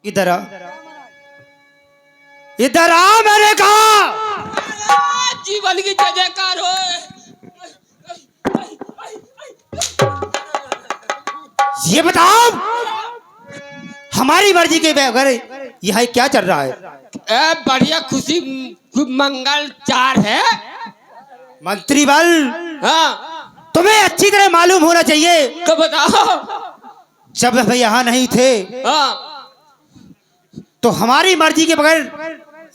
इधर आ, इधर आ, मैंने कहा। जीवन की जय जयकार हो। ये बताओ, हमारी मर्जी के बगैर यहाँ क्या चल रहा है? बढ़िया खुशी मंगल चार है। मंत्री बल, हाँ तुम्हें अच्छी तरह मालूम होना चाहिए, तो बताओ। जब हम यहाँ नहीं थे हाँ तो हमारी मर्जी के बगैर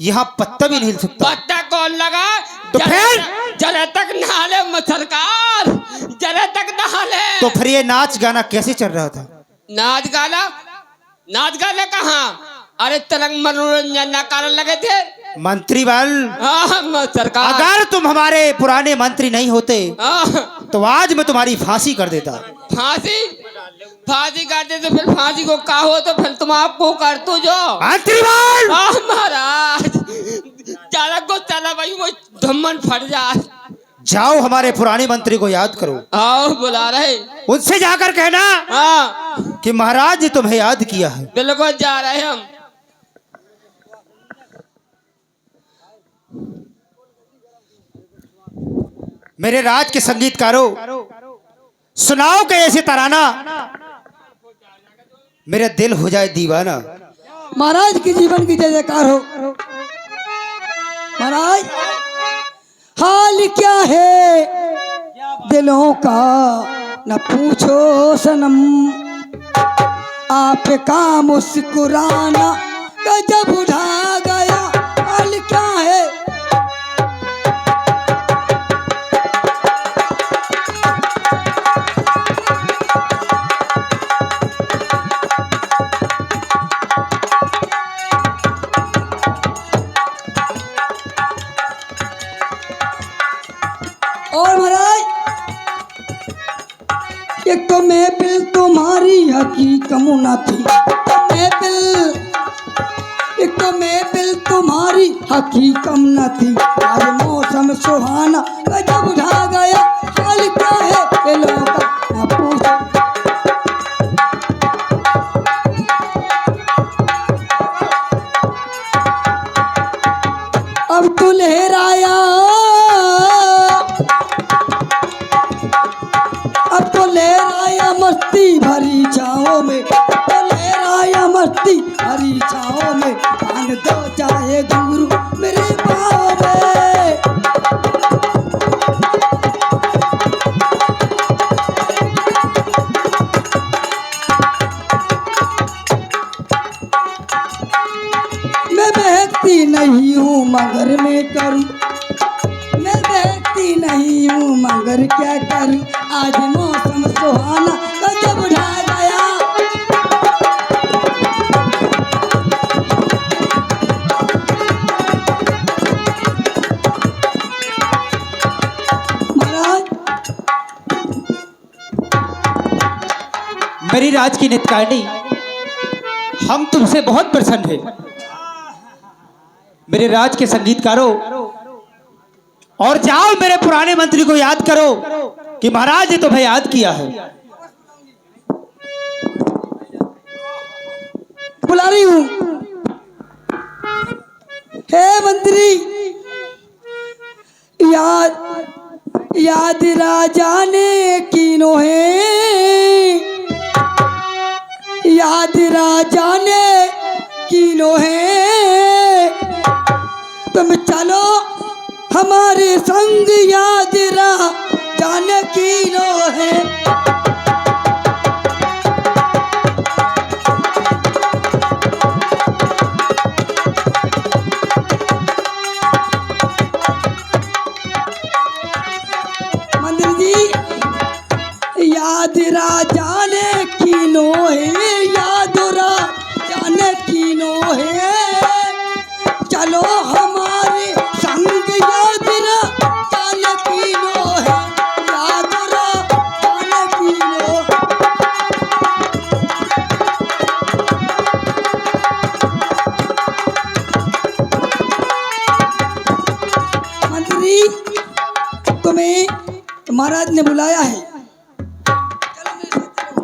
यहाँ पत्ता भी नहीं हिल सकता। पत्ता कौन लगा? तो फिर जले तक नहाले सरकार, जले तक नहाले। तो फिर ये नाच गाना कैसे चल रहा था? नाच गाना, नाच गाना कहाँ? अरे तरंग मनोरंजन ना कारण लगे थे। मंत्री बल, हाँ सरकार, अगर तुम हमारे पुराने मंत्री नहीं होते तो आज मैं तुम्हारी फांसी कर देता। फांसी? फांसी करते तो फिर फांसी को का हो, तो फिर तुम आपको कर तो जो मंत्री बल। महाराज चालक को चला भाई, वो धम्मन फट जाए। जाओ हमारे पुराने मंत्री को याद करो। आओ बुला रहे, उनसे जाकर कहना हाँ कि महाराज ने तुम्हें याद किया है। बिल्कुल जा रहे हम। मेरे राज के संगीतकारों, सुनाओ कि ऐसे तराना मेरा दिल हो जाए दीवाना। महाराज की जीवन की जय जयकार हो। महाराज हाल क्या है दिलों का न पूछो सनम, आपका मुस्कुराना गजब उठा गया। हाल क्या है? और महाराज एक तो महफिल तुम्हारी हकीकत न थी, एक तो महफिल तुम्हारी हकीकत न थी, आज मौसम सुहाना गजब उठा गया। हाल क्या है दिलों का न पूछो। अब तू लहराया, अब तो लहराया मस्ती भरी छाओं में, तो लहराया मस्ती भरी छाओं में, कान दो चाहे घुंघरू मेरे पाँव में। मैं बहती नहीं हूँ मगर मैं करूँ, मैं बहती नहीं हूँ मगर क्या करूँ, आज मौसम सुहाना गजब उठा गया। महाराज मेरी राज की नितकारिणी, हम तुमसे बहुत प्रसन्न हैं। मेरे राज के संगीतकारों, और जाओ मेरे पुराने मंत्री को याद करो कि महाराज ने तुम्हें याद किया है। बुला रही हूँ। हे मंत्री, याद राजा ने कीनो है, याद राजा ने कीनो है, तुम चलो हमारे संग, याद राजा ने कीनो है। मंदिर जी याद राजा ने कीनो है, याद राजा ने कीनो है, चलो हमारे संग, याद राजा ने कीनो है, याद राजा ने कीनो। मंत्री तुम्हें महाराज ने बुलाया है। चलो मेरे साथ चलो।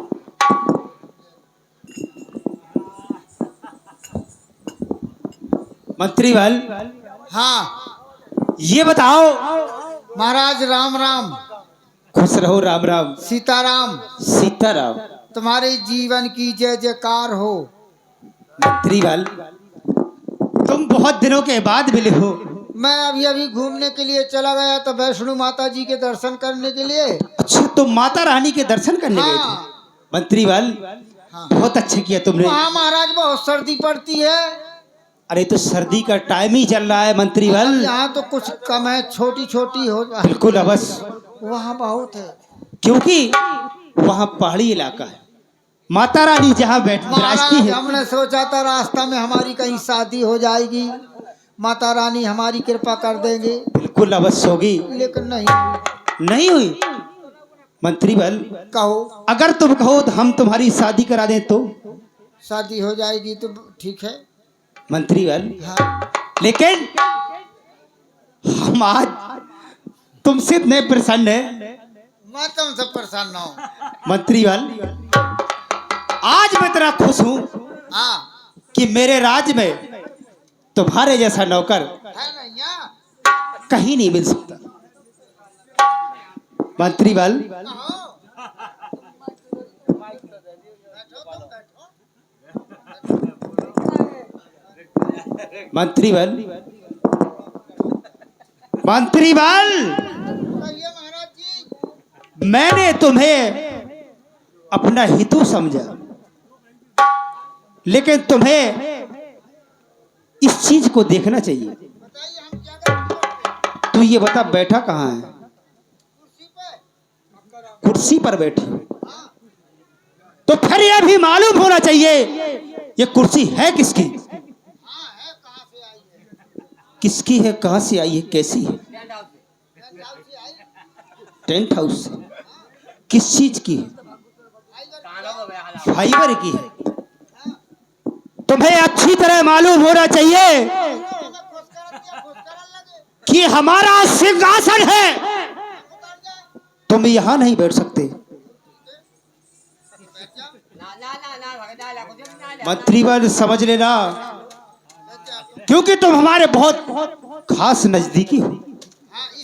मंत्री बल हाँ ये बताओ। महाराज राम राम। खुश रहो, राम राम। सीताराम। सीताराम। तुम्हारे जीवन की जय जयकार हो। मंत्री बल तुम बहुत दिनों के बाद मिले हो। मैं अभी अभी घूमने के लिए चला गया तो वैष्णो माता जी के दर्शन करने के लिए। अच्छा, तुम माता रानी के दर्शन करने गए थे। हाँ। मंत्री बल हाँ। बहुत अच्छा किया तुमने। वहाँ महाराज बहुत सर्दी पड़ती है। अरे तो सर्दी का टाइम ही चल रहा है मंत्री बल। यहाँ तो कुछ कम है, छोटी छोटी हो। बिल्कुल अवश्य, वहाँ बहुत है क्योंकि वहाँ पहाड़ी इलाका है। माता रानी जहाँ विराजती महाराज। है। हमने सोचा था रास्ता में हमारी कहीं शादी हो जाएगी, माता रानी हमारी कृपा कर देंगे, बिल्कुल अवश्य होगी, लेकिन नहीं। नहीं हुई। मंत्री बल कहो अगर तुम कहो तो हम तुम्हारी शादी करा दें तो। शादी हो जाएगी तो ठीक है। मंत्री बल हाँ। लेकिन हम आज तुमसे इतने प्रसन्न है। मैं तुमसे परेशान ना हूँ। मंत्री बल आज मैं इतना खुश हूँ हाँ कि मेरे राज्य में तुम्हारे जैसा नौकर है ना यहाँ। कहीं नहीं मिल सकता। मंत्री बल कहो। मंत्री बल मंत्री बल कहिए महाराज जी। मैंने तुम्हें अपना हितू समझा, लेकिन तुम्हें इस चीज को देखना चाहिए। बताइए हम क्या करें। तू ये बता बैठा कहाँ है? कुर्सी पे। कुर्सी पर बैठी। तो फिर यह भी मालूम होना चाहिए ये कुर्सी है किसकी? हाँ है, कहाँ से आई है? किसकी है, कहाँ से आई है, कैसी है? टेंट हाउस से आई। टेंट हाउस से। किस चीज की है? फाइबर की है। तुम्हें अच्छी तरह मालूम होना चाहिए कि हमारा सिंहासन है, तुम यहाँ नहीं बैठ सकते। मंत्रीवर समझ लेना, क्योंकि तुम हमारे बहुत खास नजदीकी हो,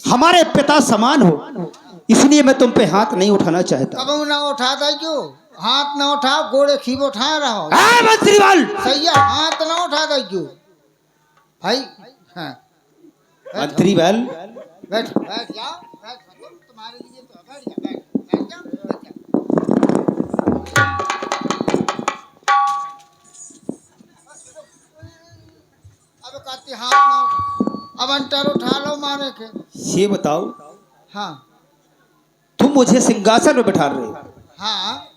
हमारे पिता समान हो, इसलिए मैं तुम पे हाथ नहीं उठाना चाहता। कब ना उठाता क्यों? हाथ ना उठाओ, गोड़े खीब उठाए रहो। मंत्रीवाल सही है, हाथ ना उठाता क्यों भाई? हाँ। मंत्रीवाल बैठ बैठ जाओ, बैठ तुम्हारे लिए तो बैठ जा, बैठ जाओ, बैठ जा। अब कहते हाथ ना उठा, अब अंटर उठा लो मारे के। ये बताओ, हाँ तुम मुझे सिंहासन में बैठा रहे हो। हाँ,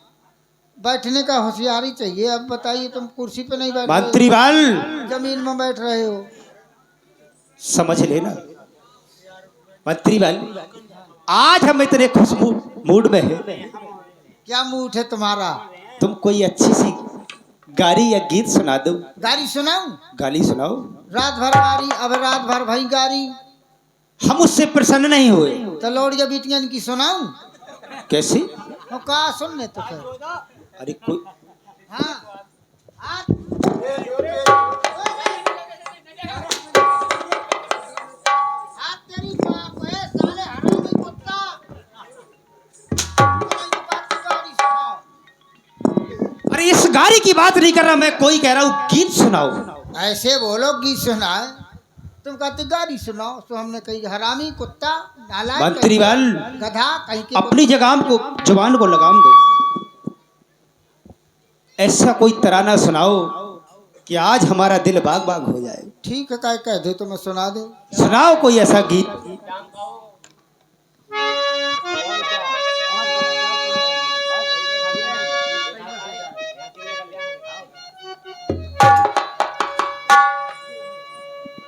बैठने का होशियारी चाहिए। अब बताइए, तुम कुर्सी पे नहीं बैठ रहे हो, मंत्रीवाल जमीन में बैठ रहे हो। समझ लेना मंत्रीवाल, आज हम इतने खुश मूड में हैं। क्या मूड है तुम्हारा? तुम कोई अच्छी सी गाली या गीत सुना दो। गाड़ी सुनाऊं? गाली सुनाओ। रात भर गाड़ी, अब रात भर भाई गाड़ी। हम उससे प्रसन्न नहीं हुए। तो लौड़िया बिटियन की सुनाऊं? कैसे? वो कहा सुनने तो फिर। अरे कोई हाँ हाथ। हाथ तेरी बाप है, साले हरामी कुत्ता। गाड़ी सुनाओ। अरे इस गाड़ी की बात नहीं कर रहा मैं, कोई कह रहा हूँ गीत सुनाओ। ऐसे बोलो, गीत सुनाए। तुम कहते गाड़ी सुनाओ, तो हमने कही हरामी कुत्ता, नालायक, मंत्रीवाल गधा कहीं के। अपनी जगह को जुबान को लगाम दो। ऐसा कोई तराना सुनाओ कि आज हमारा दिल बाग बाग हो जाए। ठीक है, कह दे तो मैं सुना दे। सुनाओ कोई ऐसा गीत।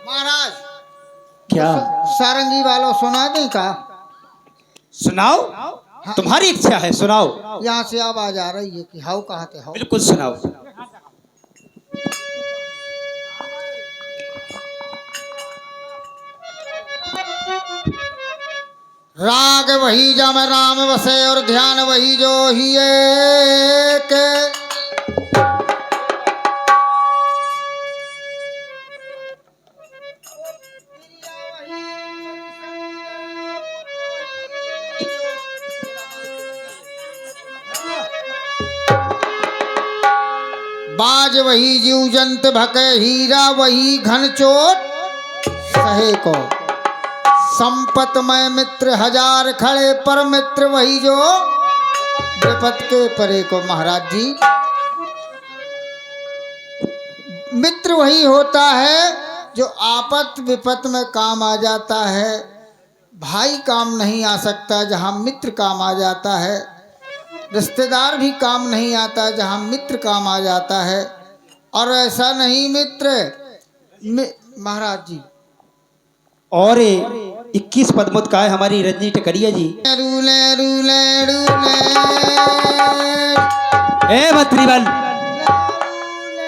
महाराज क्या? सारंगी वालों सुना दें का? सुनाओ, तुम्हारी इच्छा है, सुनाओ। यहाँ से आवाज आ रही है कि हाउ कहते हाउ। बिल्कुल सुनाओ। राग वही जम राम बसे और ध्यान वही जो ही एक। आज वही जीव जंत भके हीरा वही घन चोट सहे को। संपत में मित्र हजार खड़े पर मित्र वही जो विपत के परे को। महाराज जी मित्र वही होता है जो आपत विपत में काम आ जाता है। भाई काम नहीं आ सकता जहाँ मित्र काम आ जाता है। रिश्तेदार भी काम नहीं आता जहाँ मित्र काम आ जाता है। और ऐसा नहीं मित्र महाराज जी। और 21 पदमुत का है हमारी रजनी टकरिया जी। रूले रूले रूले ए मंत्री बल,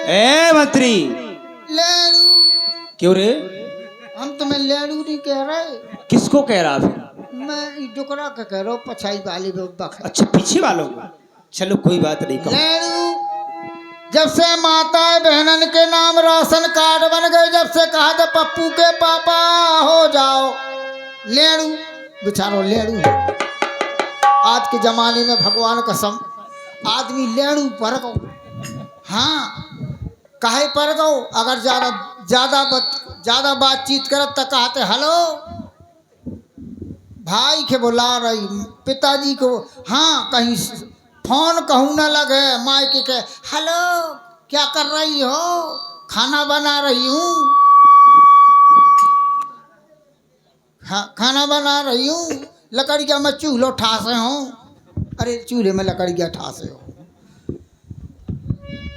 ए मंत्री लेडू। क्यों रे? हम तुम्हें लेडू नहीं कह रहे। किसको कह रहा फिर? मैं डुकरा का कह रहा हूँ, पछाई वाली बख। अच्छा पीछे वालों को। चलो कोई बात नहीं कहो। लेडू जब से माता बहनन के नाम राशन कार्ड बन गए, जब से कहा था पप्पू के पापा हो जाओ, लेडू बेचारो लेडू। आज के जमाने में भगवान कसम आदमी लेडू पर गो। हाँ काहे पर गो? अगर ज्यादा बातचीत करत तो कहते हेलो भाई के बुला रही, पिताजी को। हाँ कहीं फोन कहूँ न लगे, माँ के हेलो क्या कर रही हो? खाना बना रही हूँ। हाँ खाना बना रही हूँ। लकड़िया में चूल्हो ठासे हूँ। अरे चूल्हे में लकड़िया ठासे हो।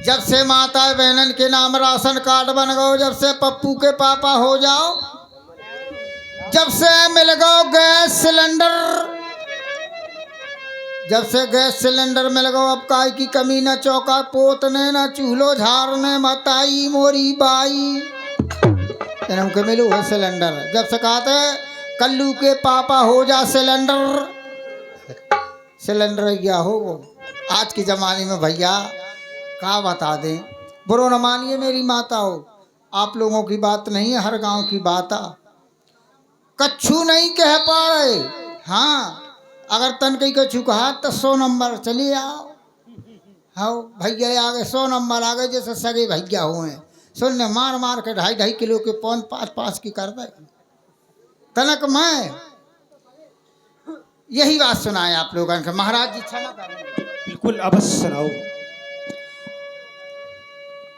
जब से माता बहनन के नाम राशन कार्ड बन गओ, जब से पप्पू के पापा हो जाओ, जब से मिल गओ गैस सिलेंडर, जब से गैस सिलेंडर मिल गओ, अब काय की कमी न चौका पोतने न चूल्हो झाड़ने मताई मोरी बाई। जन्म के मिलू है सिलेंडर। जब से कहते कल्लू के पापा हो जा सिलेंडर, सिलेंडर क्या हो वो। आज के ज़माने में भैया क्या बता दें। बुरो न मानिए मेरी माता हो, आप लोगों की बात नहीं है, हर गांव की बात आ। कच्छू नहीं कह पा रहे। हाँ अगर तन कहीं कच्छू कहा तो 100 नंबर चलिए आओ। हाँ भैया आ गए, 100 नंबर आ गए जैसे सगे भैया हुए हैं। सुनने मार मार के 2.5 किलो के पौन 5 की कर दे तनक। मैं यही बात सुनाए आप लोगों के। महाराज जी क्षमा करें। बिल्कुल अवश्य सुनाओ।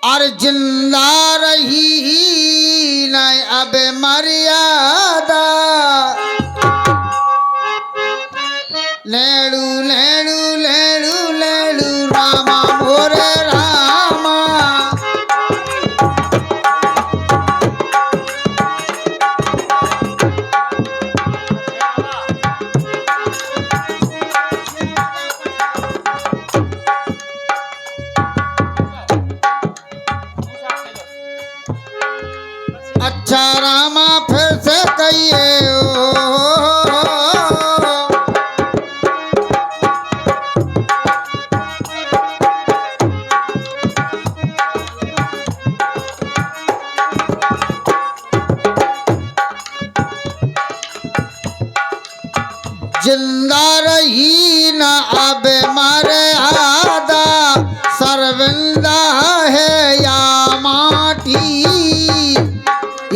और जिंदा रही न अब मर्यादा, लेडू लेडू लेडू लेडू रामा मोरे रामा। अच्छा रामा फिर से कहिए जिंदा रही न अब मर्यादा, सर्विंदा है या माटी।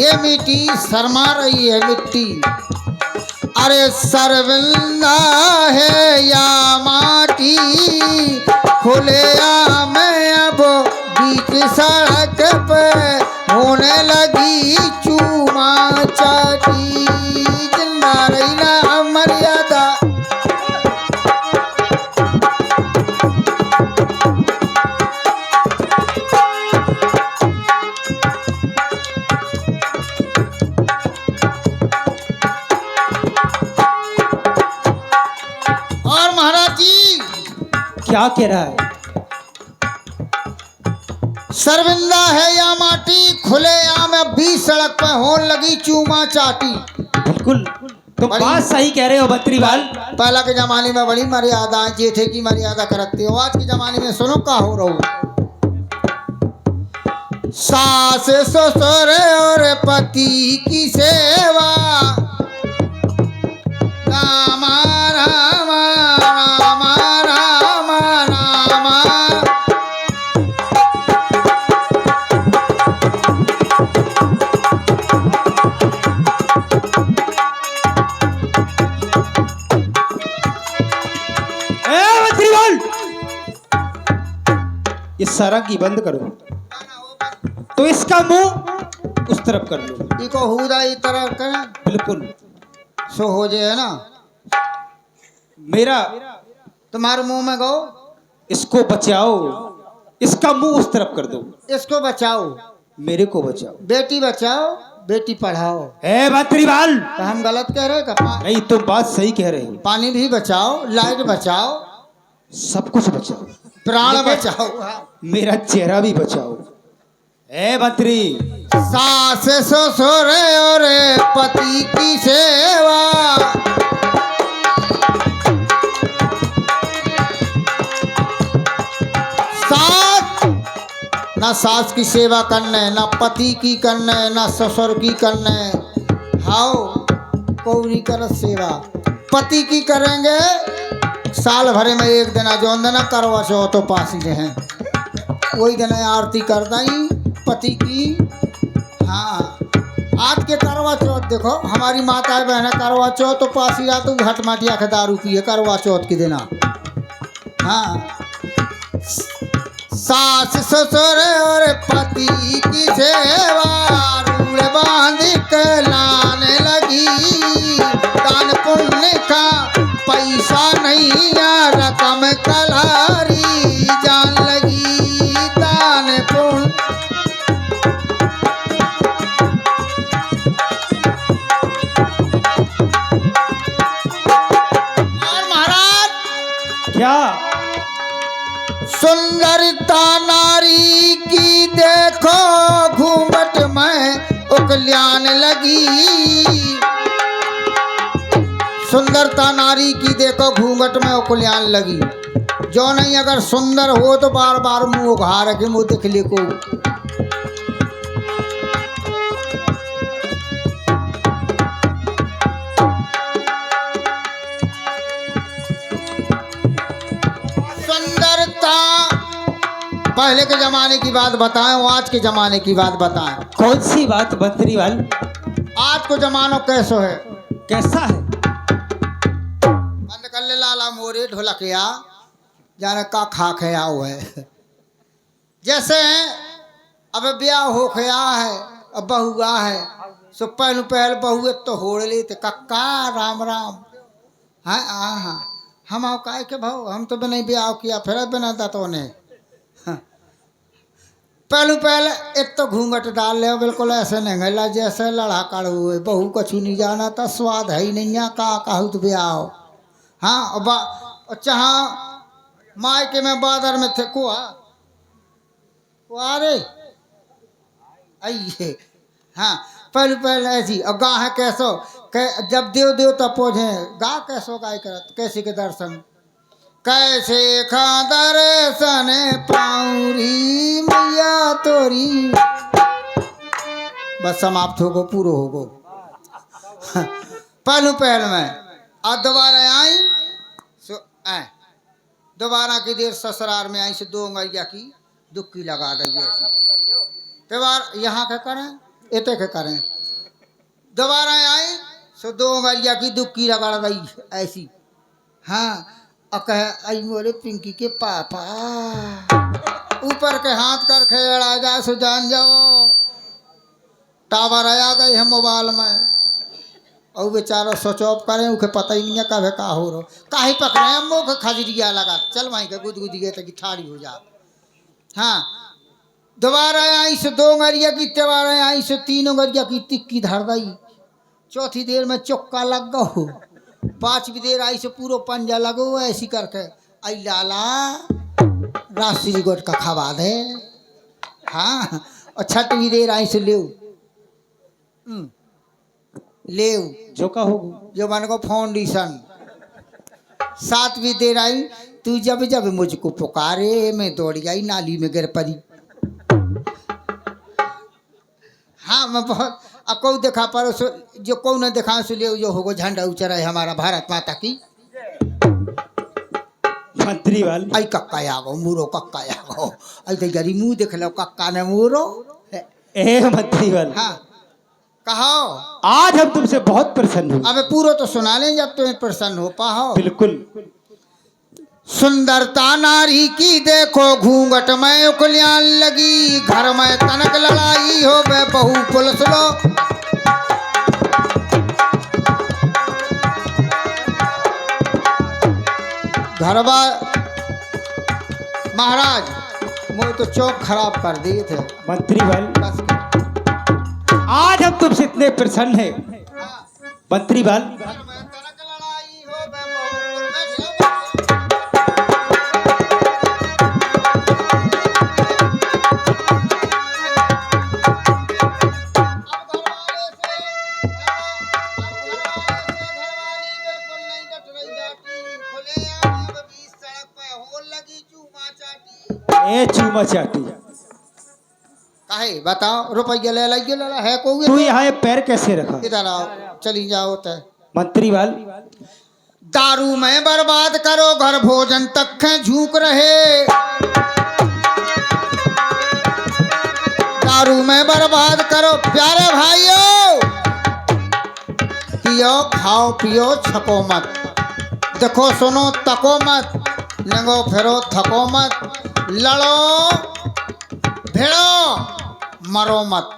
ये मिट्टी शर्मा रही है मिट्टी। अरे सर्विंदा है या माटी, खुले आम अब बीच सड़क पे होने लगी चूमा चाटी। जिंदा रही ना मर्यादा। और महाराज जी क्या कह रहा है? सर्विंदा है या माटी, खुले आम बीच सड़क पर होने लगी चूमा चाटी। बिल्कुल तुम बड़ी- बात सही कह रहे हो बत्रीवाल। पहला के जमाने में बड़ी मर्यादा, जेठे की मर्यादा करते हो। आज के जमाने में सुनो का हो रहा हो। सास ससुर और पति की सेवा, रामा रामा रामा रामा रामा। सारंगी बंद करो, तो इसका मुंह उस तरफ कर लो। इको हुदा ई तरह करें बिल्कुल। सो हो जाए ना। मेरा तुम्हारे मुंह में गो, इसको बचाओ, इसका मुंह उस तरफ कर दो। इसको बचाओ, मेरे को बचाओ। बेटी बचाओ, बेटी पढ़ाओ। ए मंत्रीवाल, तो हम गलत कह रहे हैं क्या? नहीं तुम बात सही कह रहे हो। पानी भी बचाओ, लाइट बचाओ, सब कुछ बचाओ, प्राण लेकिन बचाओ, मेरा चेहरा भी बचाओ। ए मंत्री, सास ससुर और पति की सेवा, सास ना सास की सेवा करने, ना पति की करने, ना ससुर की करने। हाओ को नहीं करत सेवा। पति की करेंगे साल भरे में एक दिन जो दिन करवा चौथ तो पास ही रहे, वही दिन आरती करता ही पति की। हाँ आज के करवा चौथ देखो, हमारी माता बहन करवा चौथ तो पास ही रहा, तो घट माटिया के दारू पिए करवा चौथ के दिन। हाँ सास ससुर और पति की सेवा, रूढ़ बांध के लाने लगी, दान पुण्य का पैसा नहीं या रकम कलारी, जान लगी दान पुण्य। और महाराज क्या सुंदरता नारी की देखो घूंघट में उकल्यान लगी, सुंदरता नारी की देखो घूंघट में उकल्यान लगी। जो नहीं अगर सुंदर हो तो बार बार मुंह उघार के मुंह देख ले को। सुंदरता पहले के जमाने की बात बताएं, वो आज के जमाने की बात बताएं। कौन सी बात मंत्रीवाल? आज को जमानो कैसो है? कैसा है? बंद कर ले लाला मोरे ढोलकिया, जाने का खा खया हुआ है। जैसे अब ब्याह हो खया है, अब बहुआ है, सो पहलू पहल बहुए तो होड़ लेते कक्का राम राम। हाँ हाँ हाँ हम आओ काय के भाव, हम तो नहीं ब्याह किया फिर बिना दातों ने। पहलू पहले एक तो घूंघट डाल ले, बिल्कुल ऐसे नहीं गला जैसे लड़ा कर हुए, बहू कछु नहीं जाना था, स्वाद है ही नहीं है का कहूँ तो ब्याह। हाँ चाह मायके में बादर में थे कुआ अरे आइए। हाँ पहले पहले ऐसी और गा है कैसो जब देव देवता पहुँचे गा कैसो गाय करत कैसे के दर्शन, कैसे खा दर्शन पाऊरी मैया तोरी। बस समाप्त हो गो, पूरा हो गो। पहलू पहल में और दोबारा आई सो आए, दोबारा की देर ससुराल में आई से दो अंगैया की दुक्की लगा गई ऐसी। त्यौहार यहाँ के करें एते के करें, दोबारा आई सो दो अंगैया की दुक्की लगा गई ऐसी। हाँ और कहे आई मोरे पिंकी के पापा, ऊपर के हाथ कर खेड़ा जा सो जान जाओ। टावर आ गई है मोबाइल में और बेचारा स्विच ऑफ करें, उसे पता ही नहीं है कब का हो रो काहे पकड़े हम मुँह खजरिया लगा चल वहीं के गुदगुदी तक ठाड़ी हो जा। हाँ दोबारा आई से दो गरिया की, त्योहार आई से तीनों गरिया की टिक्की धर गई। चौथी देर में चौका लग गो, पांचवी देर आई से पूरा पंजा लगो ऐसी करके आई लाला राष्ट्रीय गोट का खवा दे। हाँ और छठवीं देर आई से ले जो का होगा जो मन को फाउंडेशन। सातवीं देर आई तू जब जब मुझको पुकारे मैं दौड़ गई नाली में गिर पड़ी। हाँ मैं बहुत अब कौ देखा पर जो कौ न देखा सो ले जो होगो झंडा ऊंचा रहे हमारा भारत माता की। मंत्रीवाल आई कक्का आगो मूरो कक्का आगो आई तो गरी मुँह देख लो कक्का ने मूरो। ए मंत्रीवाल हाँ कहो आज हम तुमसे बहुत प्रसन्न हुए। अबे पूरा तो सुना लें जब तुम्हें प्रसन्न हो पाओ। बिल्कुल सुंदरता नारी की देखो घूंघट में उकलियान लगी, घर में तनक लड़ाई हो बे बहू पुलिस लो। घरवा महाराज मुझे तो चौक खराब कर दिए थे। मंत्री बल, बस कर। आज हम तुमसे इतने प्रसन्न हैं मंत्री बल। घर में तनक लड़ाई हो बे बहू पुलिस लो। ए चूमा चाटी, काहे बताओ, रुपया ले लाइए लड़ा है कोई तू यहाँ ये पैर कैसे रखा? इधर आओ, चली जाओ तय। मंत्री बल, दारू में बर्बाद करो घर भोजन तक है झूक रहे। दारू में बर्बाद करो प्यारे भाइयों, पियो खाओ पियो छको मत, देखो सुनो तको मत, नंगो फिरो थको मत, लड़ो भिड़ो मरो मत।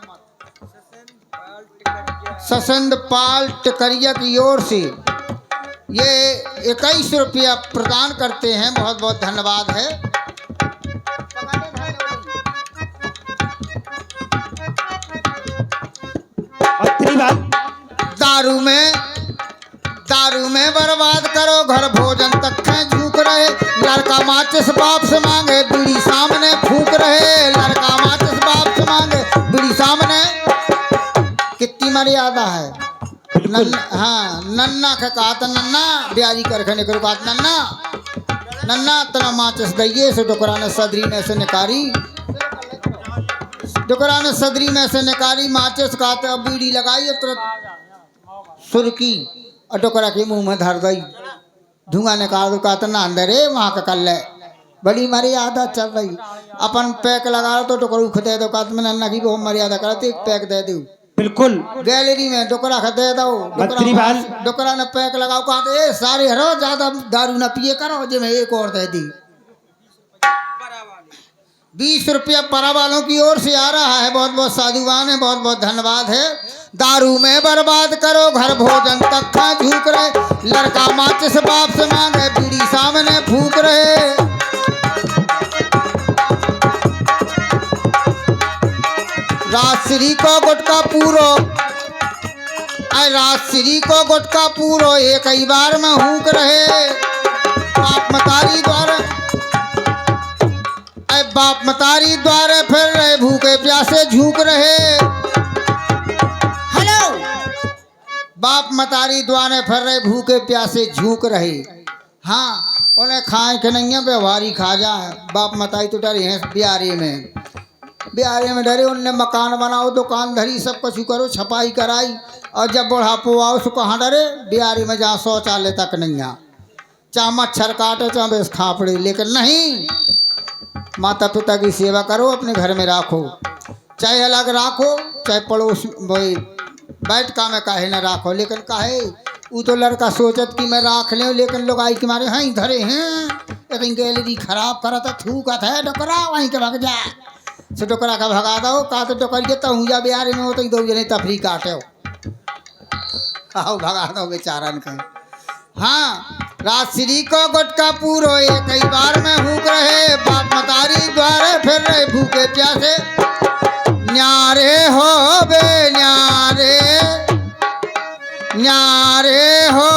ससंद पाल टिकरिया की ओर से ये 21 रुपया प्रदान करते हैं, बहुत बहुत धन्यवाद है। मंत्री बल, दारू में बर्बाद करो घर भोजन तक है झूक रहे। लड़का माचिस बाप से मांगे बीड़ी सामने फूक रहे। लड़का माचिस बाप से मांगे बीड़ी सामने। कितनी मर्यादा है। हाँ नन्ना के कहा था नन्ना ब्याजी कर खने करो कहा नन्ना नन्ना तना माचिस दइए से डोकरा ने सदरी में से निकारी। डोकरा ने सदरी में से निकारी माचिस कहा था बीड़ी लगाई तुरंत सुरकी और डोकरा के मुंह में धर गई। धुआं निकाल कहा था ना अंदर है वहाँ का कल है। बड़ी मर्यादा चल रही। अपन पैक लगा तो डोकरा उख दे दो कहा मैं नन्ना की बहुत मर्यादा करते एक पैक दे दो। बिल्कुल गैलरी में डोकरा दे दो। मंत्री बाल, डोकरा ने पैक लगाओ कहा ए सारे हरो ज्यादा दारू न पिए करो जो मैं एक और दे दी। 20 रुपया परा वालों की ओर से आ रहा है। बहुत बहुत साधुवान है, बहुत बहुत धन्यवाद है। दारू में बर्बाद करो घर भोजन तक खा झूक रहे। लड़का माचिस बाप से मांगे बीड़ी सामने फूक रहे। राजश्री को गुटका पूरो राजश्री को गुटका पूरो एक ही बार में हूक रहे। बाप मतारी द्वारा बाप मतारी द्वारे फिर रहे भूखे प्यासे झूक रहे। हेलो बाप मतारी द्वारे फिर रहे भूखे प्यासे झूक रहे। हाँ उन्हें खाए के नहीं है व्यवहारी खा जाए। बाप मतारी तो डरे हैं बिहारी में डरे। उनने मकान बनाओ दुकान धरी सब कुछ करो छपाई कराई और जब बुढ़ापो आओ उसको कहाँ डरे बिहारी में जहाँ शौचालय तक नहीं आ। चाहे मच्छर काटे चाहे बेस खा पड़े लेकिन नहीं। माता पिता की सेवा करो अपने घर में राखो चाहे अलग राखो चाहे पड़ोस भाई बैठका में काहे न राखो। लेकिन काहे वो तो लड़का सोचत कि मैं राख ले लेकिन लोग आई के मारे हैं धरे हैं लेकिन गैलरी खराब करा था थूकत है डोकरा वहीं के भाग जा से डोकरा का भगा दो का तो डोकर तो हूँ जा बिहार में हो तो दो जने तफरी काटे आओ भगा दो बेचारन के। हाँ राजश्री को गुटका पूरो एक कई बार में भूख रहे। बाप मतारी द्वारे फिर रहे भूखे प्यासे। न्यारे हो बे न्यारे हो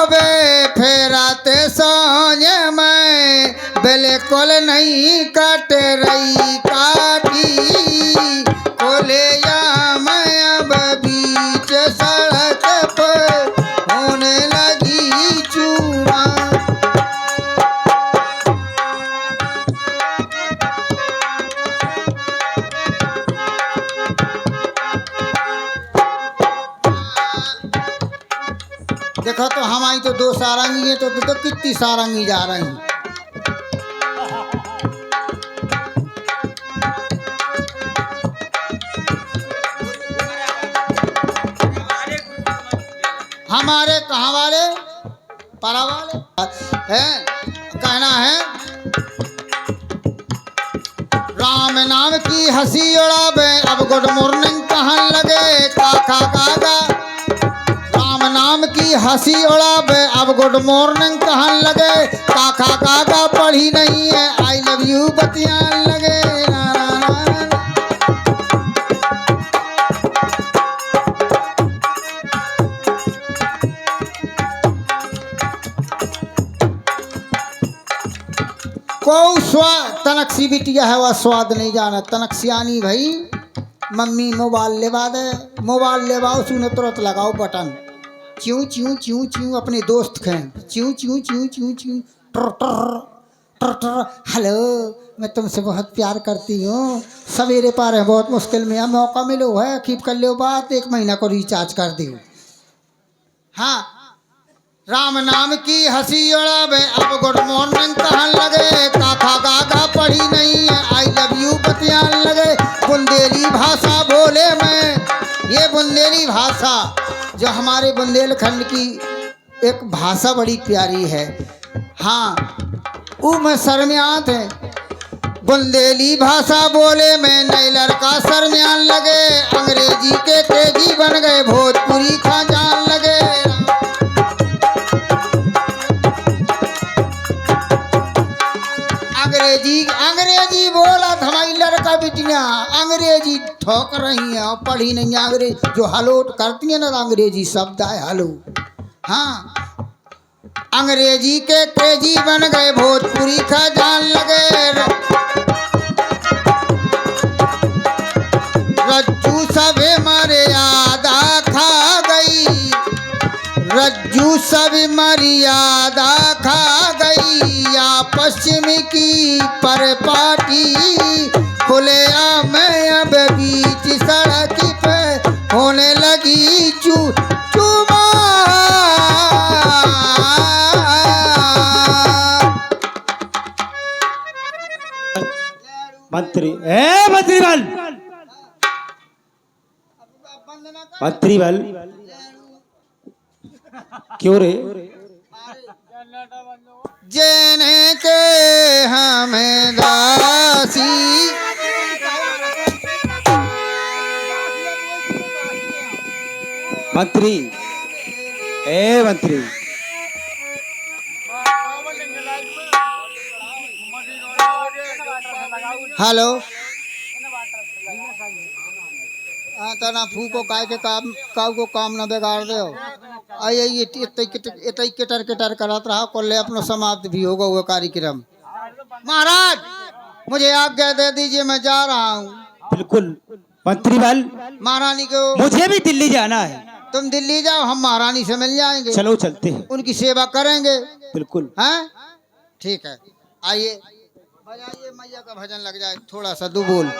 बे फेराते सोने में बिल्कुल नहीं कट रही काटी कोले या मैं अब बीच सड़क पर होने लगी चूमा। देखो तो हमारी तो 2 सारंगी है तो कितनी सारंगी जा रही हैं। हमारे कहाँ वाले परा वाले हैं कहना है हंसी उड़ावे अब गुड मॉर्निंग कहन लगे काका काका। राम नाम की हंसी उड़ावे अब गुड मॉर्निंग कहन लगे काका काका। पढ़ी नहीं है आई लव यू बतियान लगे ना ना ना। को स्वाद तनक्सी बिटिया है वह स्वाद नहीं जाना। तनक्सियानी भाई मम्मी मोबाइल लेवा दे, मोबाइल लेवाओ सुने तुरंत लगाओ button chew chew chew chew. अपने दोस्त खें chew chew chew chew chew टर टर टर टर। हेलो मैं तुमसे बहुत प्यार करती हूँ, सवेरे पार है बहुत मुश्किल में है, मौका मिलो है कीप कर लो बात, 1 महीना को रिचार्ज कर दियो। हाँ राम नाम की हंसी उड़ावे अब गुड मॉर्निंग कहन लगे काका काका। पढ़ी नहीं है आई लव यू बतियान लगे। बुंदेली भाषा बोले मैं, ये बुंदेली भाषा जो हमारे बुंदेलखंड की एक भाषा बड़ी प्यारी है। हाँ वो में शर्मियात है। बुंदेली भाषा बोले मैं नई लड़का शर्मियान लगे। अंग्रेजी के तेजी बन गए भोजपुरी खा जान लगे। अंग्रेजी बोला हमारी लड़का बिटिया अंग्रेजी ठोक रही है और पढ़ी नहीं है अंग्रेजी। जो हलोट करती है ना अंग्रेजी शब्द है हलो। हाँ अंग्रेजी के तेजी बन गए भोजपुरी खा जान लगे। रज्जू सब मर्यादा खा गई, रज्जू सब मर्यादा खा गई। या पश्चिम की परपाटी खुले मैं अब बीच सड़क पे होने लगी चूमा। मंत्री ए मंत्री बल, मंत्री बल क्यों रे? जेने के हमें दासी मंत्री ए मंत्री हेलो। हाँ तना फूको काय के काम काऊ को काम न बिगाड़ दे। आई इतई किटर किटर करत रहा कोल्ले अपनो समाप्त भी होगा वो कार्यक्रम। महाराज मुझे आज्ञा दे दीजिए मैं जा रहा हूँ। बिल्कुल मंत्री बल, महारानी को मुझे भी दिल्ली जाना है। तुम दिल्ली जाओ हम महारानी से मिल जाएंगे। चलो चलते हैं। उनकी सेवा करेंगे। बिल्कुल हैं ठीक है आइए बजाइए मैया का भजन लग जाए थोड़ा सा दो बोल।